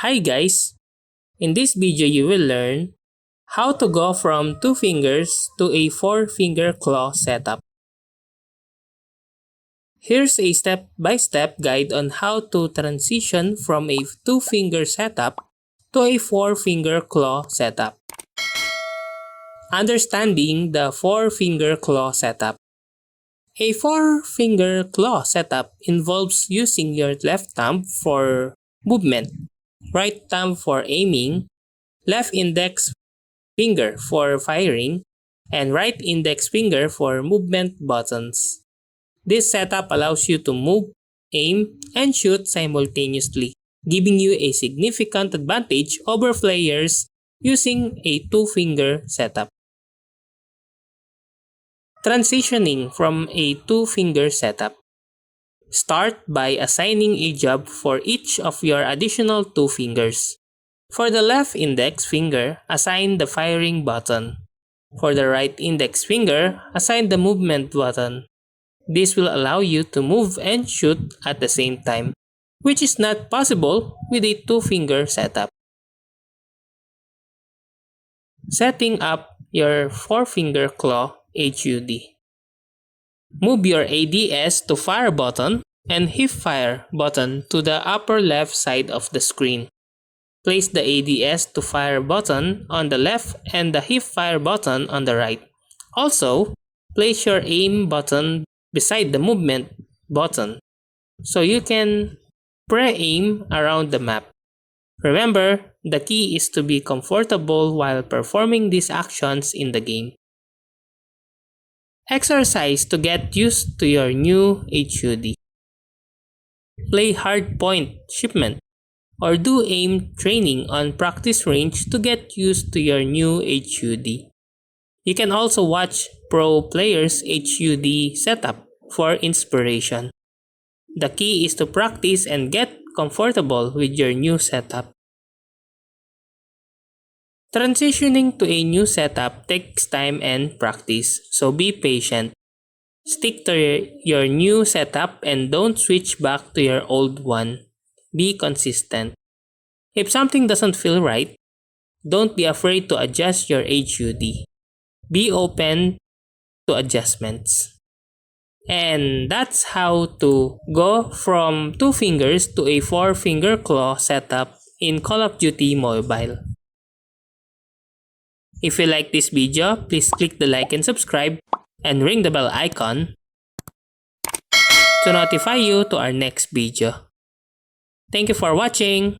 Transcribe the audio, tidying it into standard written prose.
Hi guys! In this video you will learn how to go from 2 fingers to a 4-finger claw setup. Here's a step-by-step guide on how to transition from a 2-finger setup to a 4-finger claw setup. Understanding the 4-finger claw setup. A 4-finger claw setup involves using your left thumb for movement, right thumb for aiming, left index finger for firing, and right index finger for movement buttons. This setup allows you to move, aim, and shoot simultaneously, giving you a significant advantage over players using a 2-finger setup. Transitioning from a 2-finger setup. Start by assigning a job for each of your additional 2 fingers. For the left index finger, assign the firing button. For the right index finger, assign the movement button. This will allow you to move and shoot at the same time, which is not possible with a 2-finger setup. Setting up your 4-finger claw HUD. Move your ADS to fire button and hip fire button to the upper left side of the screen. Place the ADS to fire button on the left and the hip fire button on the right. Also, place your aim button beside the movement button so you can pre-aim around the map. Remember, the key is to be comfortable while performing these actions in the game. Exercise to get used to your new HUD. Play hardpoint shipment or do aim training on practice range to get used to your new HUD. You can also watch pro players' HUD setup for inspiration. The key is to practice and get comfortable with your new setup. Transitioning to a new setup takes time and practice, so be patient. Stick to your new setup and don't switch back to your old one. Be consistent. If something doesn't feel right, don't be afraid to adjust your HUD. Be open to adjustments. And that's how to go from 2 fingers to a 4-finger claw setup in Call of Duty Mobile. If you like this video, please click the like and subscribe and ring the bell icon to notify you to our next video. Thank you for watching!